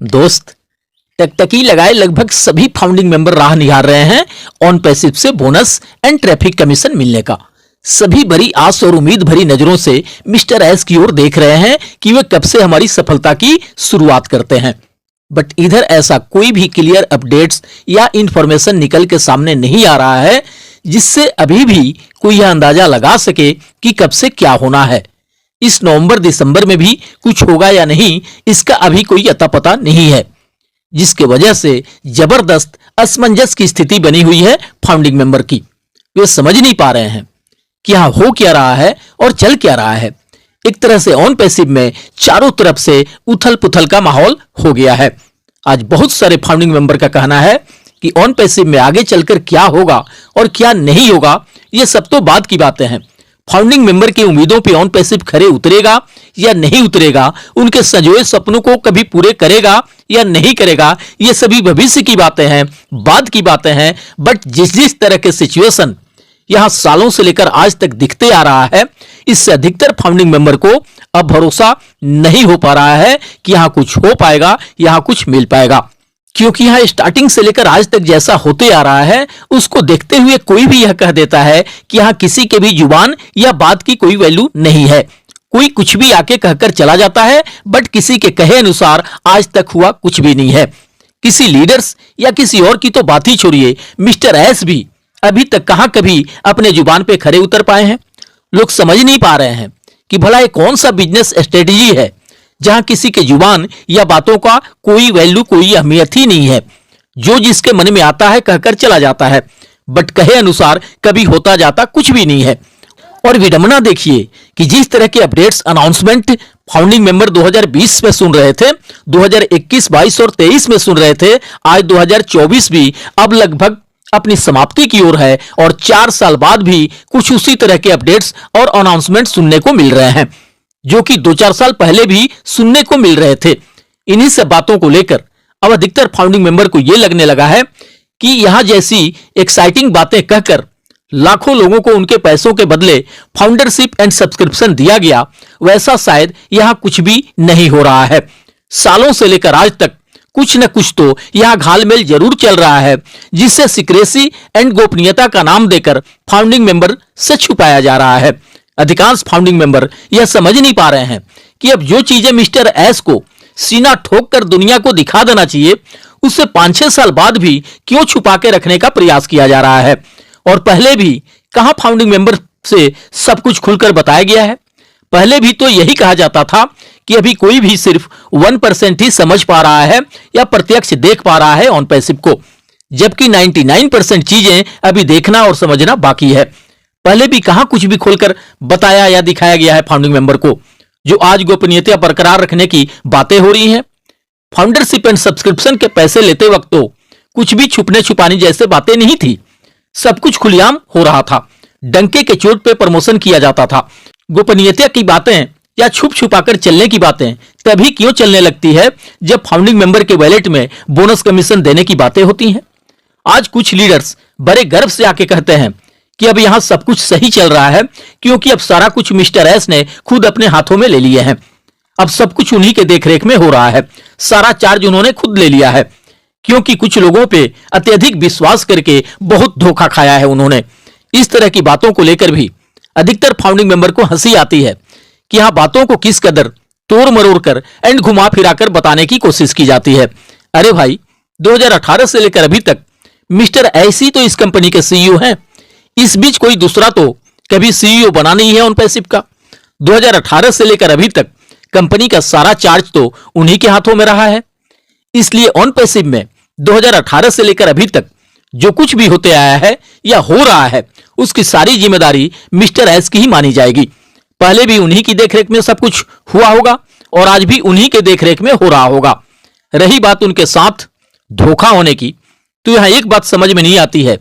दोस्त, टकटकी लगाए लगभग सभी फाउंडिंग मेंबर राह निहार रहे हैं ऑन पैसिव से बोनस एंड ट्रैफिक कमीशन मिलने का। सभी बड़ी आस और उम्मीद भरी नजरों से मिस्टर एस की ओर देख रहे हैं कि वे कब से हमारी सफलता की शुरुआत करते हैं। बट इधर ऐसा कोई भी क्लियर अपडेट्स या इंफॉर्मेशन निकल के सामने नहीं आ रहा है जिससे अभी भी कोई यह अंदाजा लगा सके कि कब से क्या होना है। इस नवंबर दिसंबर में भी कुछ होगा या नहीं, इसका अभी कोई अता पता नहीं है, जिसके वजह से जबरदस्त असमंजस की स्थिति बनी हुई है फाउंडिंग मेंबर की। वे समझ नहीं पा रहे हैं कि यहां हो क्या रहा है और चल क्या रहा है। एक तरह से ऑन पैसिव में चारों तरफ से उथल पुथल का माहौल हो गया है। आज बहुत सारे फाउंडिंग मेंबर का कहना है कि ऑन पैसिव में आगे चलकर क्या होगा और क्या नहीं होगा, ये सब तो बाद की बातें हैं। फाउंडिंग मेंबर की उम्मीदों पे ऑन पैसिव खरे उतरेगा या नहीं उतरेगा, उनके संजोए सपनों को कभी पूरे करेगा या नहीं करेगा, ये सभी भविष्य की बातें हैं, बाद की बातें हैं। बट जिस जिस तरह के सिचुएशन यहां सालों से लेकर आज तक दिखते आ रहा है, इससे अधिकतर फाउंडिंग मेंबर को अब भरोसा नहीं हो पा रहा है कि यहां कुछ हो पाएगा, यहां कुछ मिल पाएगा। क्योंकि यहां स्टार्टिंग से लेकर आज तक जैसा होते आ रहा है उसको देखते हुए कोई भी यह कह देता है कि यहां किसी के भी जुबान या बात की कोई वैल्यू नहीं है। कोई कुछ भी आके कहकर चला जाता है, बट किसी के कहे अनुसार आज तक हुआ कुछ भी नहीं है। किसी लीडर्स या किसी और की तो बात ही छोड़िए, मिस्टर एस भी अभी तक कहां कभी अपने जुबान पे खरे उतर पाए हैं। लोग समझ नहीं पा रहे हैं कि भला ये कौन सा बिजनेस स्ट्रेटेजी है जहां किसी के जुबान या बातों का कोई वैल्यू, कोई अहमियत ही नहीं है। जो जिसके मन में आता है कहकर चला जाता है, बट कहे अनुसार कभी होता जाता कुछ भी नहीं है। और विडंबना देखिए कि जिस तरह के अपडेट्स अनाउंसमेंट फाउंडिंग मेंबर 2020 में सुन रहे थे, 2021, 22 और 23 में सुन रहे थे, आज 2024 भी अब लगभग अपनी समाप्ति की ओर है और 4 साल बाद भी कुछ उसी तरह के अपडेट्स और अनाउंसमेंट सुनने को मिल रहे हैं जो कि 2-4 साल पहले भी सुनने को मिल रहे थे। इन्हीं सब बातों को लेकर अब अधिकतर फाउंडिंग मेंबर को यह लगने लगा है कि यहां जैसी एक्साइटिंग बातें कहकर लाखों लोगों को उनके पैसों के बदले फाउंडरशिप एंड सब्सक्रिप्शन दिया गया, वैसा शायद यहां कुछ भी नहीं हो रहा है। सालों से लेकर आज तक कुछ न कुछ तो यहां घालमेल जरूर चल रहा है जिससे सीक्रेसी एंड गोपनीयता का नाम देकर फाउंडिंग मेंबर से छुपाया जा रहा है। अधिकांश फाउंडिंग मेंबर यह समझ नहीं पा रहे हैं कि अब जो चीजें मिस्टर एस को सीना ठोक कर दुनिया को दिखा देना चाहिए, उससे 5-6 साल बाद भी क्यों छुपा के रखने का प्रयास किया जा रहा है। और पहले भी कहां फाउंडिंग मेंबर से सब कुछ खुलकर बताया गया है। पहले भी तो यही कहा जाता था कि अभी कोई भी सिर्फ 1% ही समझ पा रहा है या प्रत्यक्ष देख पा रहा है ऑन पैसिव को, जबकि 99% चीजें अभी देखना और समझना बाकी है। पहले भी कहां कुछ भी खोलकर बताया या दिखाया गया है फाउंडिंग मेंबर को, जो आज गोपनीयता बरकरार रखने की बातें हो रही हैं। फाउंडरशिप एंड सब्सक्रिप्शन के पैसे लेते वक्त तो कुछ भी छुपने छुपाने जैसे बातें नहीं थी, सब कुछ खुलेआम हो रहा था। डंके के चोट पे प्रमोशन किया जाता था। गोपनीयता की बातें या छुप छुपाकर चलने की बातें तभी क्यों चलने लगती है जब फाउंडिंग मेंबर के वैलेट में बोनस कमीशन देने की बातें होती हैं। आज कुछ लीडर्स बड़े गर्व से आके कहते हैं कि अब यहां सब कुछ सही चल रहा है क्योंकि अब सारा कुछ मिस्टर एस ने खुद अपने हाथों में ले लिया है। अब सब कुछ उन्हीं के देखरेख में हो रहा है, सारा चार्ज उन्होंने खुद ले लिया है, क्योंकि कुछ लोगों पे अत्यधिक विश्वास करके बहुत धोखा खाया है उन्होंने। इस तरह की बातों को लेकर भी अधिकतर फाउंडिंग मेंबर को हंसी आती है कि यहां बातों को किस कदर तोड़ मरोड़ कर एंड घुमा फिराकर बताने की कोशिश की जाती है। अरे भाई, 2018 से लेकर अभी तक मिस्टर एस ही तो इस कंपनी के सीईओ हैं। इस बीच कोई दूसरा तो कभी सीईओ बना नहीं है ऑन पैसिव का। 2018 से लेकर अभी तक कंपनी का सारा चार्ज तो उन्हीं के हाथों में रहा है। इसलिए ऑन पैसिव में 2018 से लेकर अभी तक जो कुछ भी होते आया है या हो रहा है, उसकी सारी जिम्मेदारी मिस्टर एस की ही मानी जाएगी। पहले भी उन्हीं की देखरेख में सब कुछ हुआ होगा और आज भी उन्हीं के देखरेख में हो रहा होगा। रही बात उनके साथ धोखा होने की, तो यहां एक बात समझ में नहीं आती है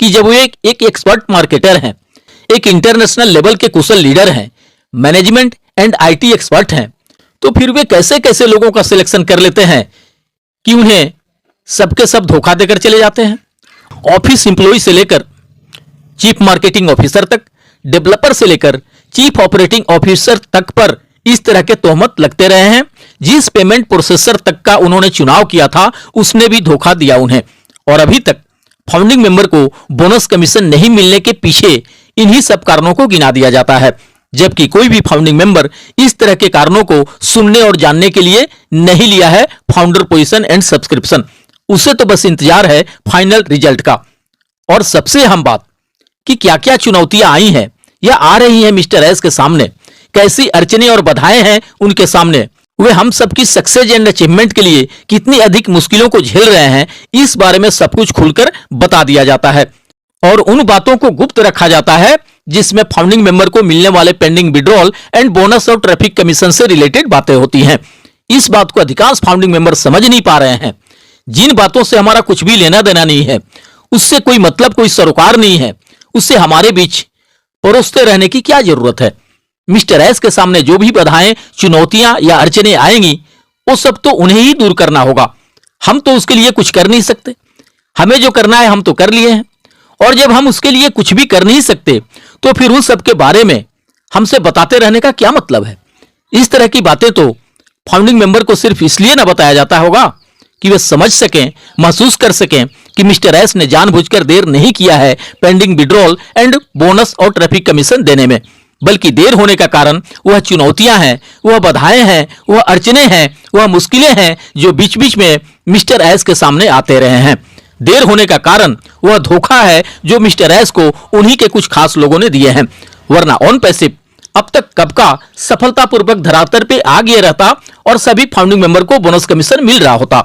कि जब वो एक एक्सपर्ट मार्केटर हैं, एक इंटरनेशनल लेवल के कुशल लीडर हैं, मैनेजमेंट एंड आईटी एक्सपर्ट हैं, तो फिर वे कैसे कैसे लोगों का सिलेक्शन कर लेते हैं कि उन्हें सबके सब धोखा देकर चले जाते हैं। ऑफिस एम्प्लॉय से लेकर चीफ मार्केटिंग ऑफिसर तक, डेवलपर से लेकर चीफ ऑपरेटिंग ऑफिसर तक पर इस तरह के तोहमत लगते रहे हैं। जिस पेमेंट प्रोसेसर तक का उन्होंने चुनाव किया था उसने भी धोखा दिया उन्हें, और अभी तक फाउंडिंग मेंबर को बोनस कमीशन नहीं मिलने के पीछे इन्हीं सब कारणों को गिना दिया जाता है, जबकि कोई भी फाउंडिंग मेंबर इस तरह के कारणों को सुनने और जानने के लिए नहीं लिया है फाउंडर पोजीशन एंड सब्सक्रिप्शन। उसे तो बस इंतजार है फाइनल रिजल्ट का। और सबसे अहम बात कि क्या क्या चुनौतियां आई हैं या आ रही हैं मिस्टर एस के सामने, कैसी अड़चने और बाधाएं हैं उनके सामने, वे हम सबकी सक्सेस एंड अचीवमेंट के लिए कितनी अधिक मुश्किलों को झेल रहे हैं, इस बारे में सब कुछ खुलकर बता दिया जाता है। और उन बातों को गुप्त रखा जाता है जिसमें फाउंडिंग मेंबर को मिलने वाले पेंडिंग विड्रॉल एंड बोनस और ट्रैफिक कमीशन से रिलेटेड बातें होती हैं। इस बात को अधिकांश फाउंडिंग मेंबर समझ नहीं पा रहे हैं। जिन बातों से हमारा कुछ भी लेना देना नहीं है, उससे कोई मतलब, कोई सरोकार नहीं है, उससे हमारे बीच परोसते रहने की क्या जरूरत है। मिस्टर एस के सामने जो भी बाधाएं, चुनौतियां या अड़चने आएंगी, वो सब तो उन्हें ही दूर करना होगा। हम तो उसके लिए कुछ कर नहीं सकते। हमें जो करना है हम तो कर लिए हैं, और जब हम उसके लिए कुछ भी कर नहीं सकते तो फिर उन सब के बारे में हमसे बताते रहने का क्या मतलब है। इस तरह की बातें तो फाउंडिंग मेंबर को सिर्फ इसलिए ना बताया जाता होगा कि वे समझ सकें, महसूस कर सकें कि मिस्टर एस ने जानबूझकर देर नहीं किया है पेंडिंग विड्रॉल एंड बोनस और ट्रैफिक कमीशन देने में, बल्कि देर होने का कारण वह चुनौतियां हैं, वह बाधाएं हैं, वह अड़चने हैं, वह मुश्किलें हैं जो बीच बीच में मिस्टर एस के सामने आते रहे हैं। देर होने का कारण वह धोखा है जो मिस्टर एस को उन्हीं के कुछ खास लोगों ने दिए हैं, वरना ऑन पैसिव अब तक कब का सफलतापूर्वक धरातल पे आ गया रहता और सभी फाउंडिंग मेंबर को बोनस कमीशन मिल रहा होता।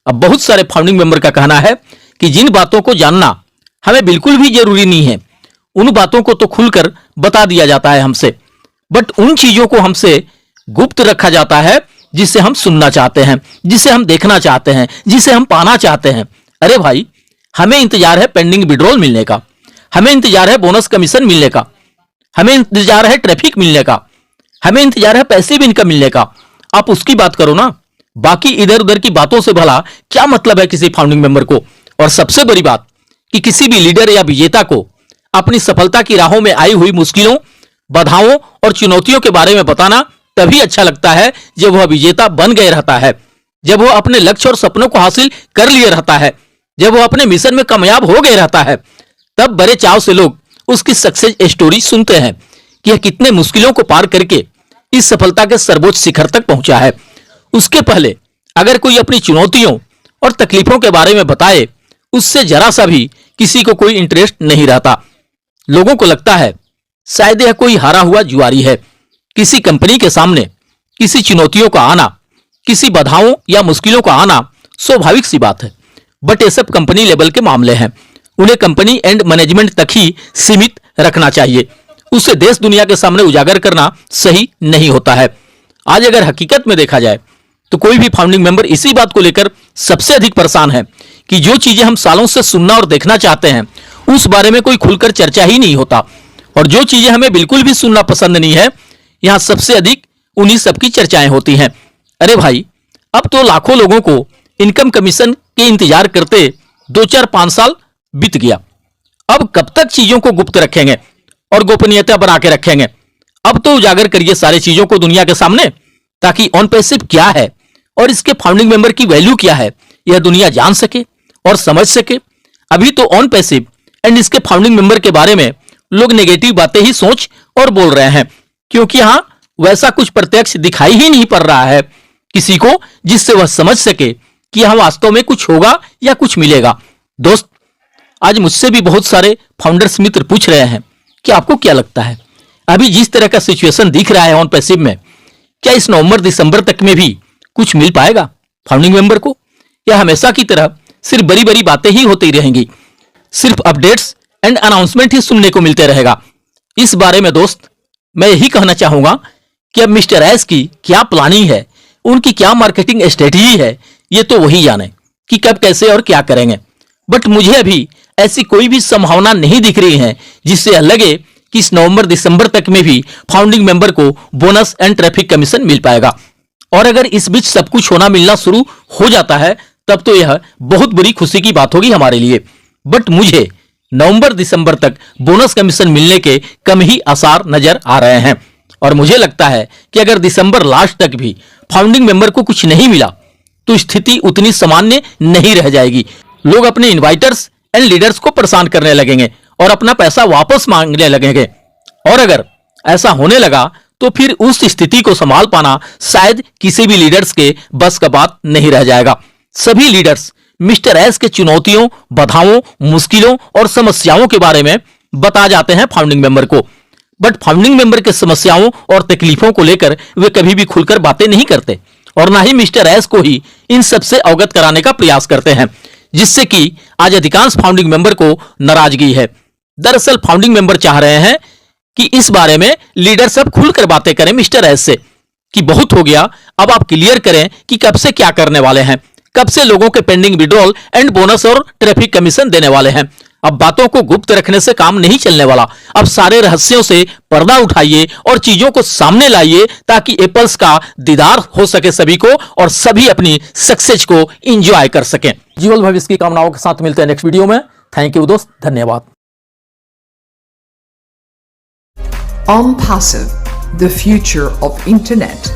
अब बहुत सारे फाउंडिंग मेंबर का कहना है कि जिन बातों को जानना हमें बिल्कुल भी जरूरी नहीं है, उन बातों को तो खुलकर बता दिया जाता है हमसे, बट उन चीजों को हमसे गुप्त रखा जाता है जिसे हम सुनना चाहते हैं, जिसे हम देखना चाहते हैं, जिसे हम पाना चाहते हैं। अरे भाई, हमें इंतजार है पेंडिंग विड्रॉल मिलने का, हमें इंतजार है बोनस कमीशन मिलने का, हमें इंतजार है ट्रैफिक मिलने का, हमें इंतजार है पैसिव इनकम मिलने का। आप उसकी बात करो ना, बाकी इधर उधर की बातों से भला क्या मतलब है किसी फाउंडिंग मेंबर को। और सबसे बड़ी बात कि किसी भी लीडर या विजेता को अपनी सफलता की राहों में आई हुई मुश्किलों, बाधाओं और चुनौतियों के बारे में बताना तभी अच्छा लगता है जब वह विजेता बन गए रहता है, जब वह अपने लक्ष्य और सपनों को हासिल कर लिए रहता है, जब वह अपने मिशन में कामयाब हो गए रहता है। तब बड़े चाव से लोग उसकी सक्सेस स्टोरी सुनते हैं कि यह कितने मुश्किलों को पार करके इस सफलता के सर्वोच्च शिखर तक पहुंचा है। उसके पहले अगर कोई अपनी चुनौतियों और तकलीफों के बारे में बताए, उससे जरा सा भी किसी को कोई इंटरेस्ट नहीं रहता। लोगों को लगता है शायद यह कोई हारा हुआ जुआरी है। किसी कंपनी के सामने किसी चुनौतियों का आना, किसी बाधाओं या मुश्किलों का आना स्वाभाविक सी बात है, बट ये सब कंपनी लेवल के मामले हैं। उन्हें कंपनी एंड मैनेजमेंट तक ही सीमित रखना चाहिए, उसे देश दुनिया के सामने उजागर करना सही नहीं होता है। आज अगर हकीकत में देखा जाए तो कोई भी फाउंडिंग मेंबर इसी बात को लेकर सबसे अधिक परेशान है कि जो चीजें हम सालों से सुनना और देखना चाहते हैं उस बारे में कोई खुलकर चर्चा ही नहीं होता, और जो चीजें हमें बिल्कुल भी सुनना पसंद नहीं है, यहां सबसे अधिक उन्हीं सब की चर्चाएं होती हैं। अरे भाई, अब तो लाखों लोगों को इनकम कमीशन के इंतजार करते 2-4-5 साल बीत गया। अब कब तक चीजों को गुप्त रखेंगे और गोपनीयता बना के रखेंगे? अब तो उजागर करिए सारी चीजों को दुनिया के सामने, ताकि ऑन पैसिव क्या है और इसके फाउंडिंग मेंबर की वैल्यू क्या है यह दुनिया जान सके और समझ सके। अभी तो ऑन पैसिव एंड इसके फाउंडिंग मेंबर के बारे में लोग नेगेटिव बातें ही सोच और बोल रहे हैं, क्योंकि यहां वैसा कुछ प्रत्यक्ष दिखाई ही नहीं पड़ रहा है किसी को जिससे वह समझ सके कि यहां वास्तव में कुछ होगा या कुछ मिलेगा। दोस्त, आज मुझसे भी बहुत सारे फाउंडर्स मित्र पूछ रहे हैं कि आपको क्या लगता है, अभी जिस तरह का सिचुएशन दिख रहा है ऑन पैसिव में, क्या इस नवंबर दिसंबर तक में भी कुछ मिल पाएगा फाउंडिंग मेंबर को, या हमेशा की तरह सिर्फ बड़ी बड़ी बातें ही होती रहेंगी, सिर्फ अपडेट्स एंड अनाउंसमेंट ही सुनने को मिलते रहेगा? इस बारे में दोस्त मैं यही कहना चाहूंगा कि अब मिस्टर एस की क्या प्लानिंग है, उनकी क्या मार्केटिंग स्ट्रेटेजी है, ये तो वही जाने कि कब कैसे और क्या करेंगे। बट मुझे अभी ऐसी कोई भी संभावना नहीं दिख रही है जिससे लगे कि इस नवंबर दिसंबर तक में भी फाउंडिंग मेंबर को बोनस एंड ट्रैफिक कमीशन मिल पाएगा। और अगर इस बीच सब कुछ होना मिलना शुरू हो जाता है तब तो यह बहुत बड़ी खुशी की बात होगी हमारे लिए। बट मुझे नवंबर दिसंबर तक बोनस कमीशन मिलने के कम ही आसार नजर आ रहे हैं और मुझे लगता है कि अगर दिसंबर लास्ट तक भी फाउंडिंग मेंबर को कुछ नहीं मिला तो स्थिति उतनी सामान्य नहीं रह जाएगी। लोग अपने इन्वाइटर्स एंड लीडर्स को परेशान करने लगेंगे और अपना पैसा वापस मांगने लगेंगे और अगर ऐसा होने लगा तो फिर उस स्थिति को संभाल पाना शायद किसी भी लीडर्स के बस का बात नहीं रह जाएगा। सभी लीडर्स मिस्टर एस के चुनौतियों, बाधाओं, मुश्किलों और समस्याओं के बारे में बता जाते हैं फाउंडिंग मेंबर को। बट फाउंडिंग मेंबर के समस्याओं और तकलीफों को लेकर वे कभी भी खुलकर बातें नहीं करते और ना ही मिस्टर एस को ही इन सबसे अवगत कराने का प्रयास करते हैं, जिससे कि आज अधिकांश फाउंडिंग मेंबर को नाराजगी है। दरअसल फाउंडिंग मेंबर चाह रहे हैं कि इस बारे में लीडर सब खुलकर बातें करें मिस्टर एस से कि बहुत हो गया, अब आप क्लियर करें कि कब से क्या करने वाले हैं, कब से लोगों के पेंडिंग विड्रॉल एंड बोनस और ट्रैफिक कमीशन देने वाले हैं। अब बातों को गुप्त रखने से काम नहीं चलने वाला। अब सारे रहस्यों से पर्दा उठाइए और चीजों को सामने लाइए ताकि एप्पल्स का दीदार हो सके सभी को और सभी अपनी सक्सेस को एंजॉय कर सकें। जीवन भविष्य की कामनाओं के साथ मिलते हैं नेक्स्ट वीडियो में। थैंक यू दोस्त, धन्यवाद। OnPassive, the future of internet.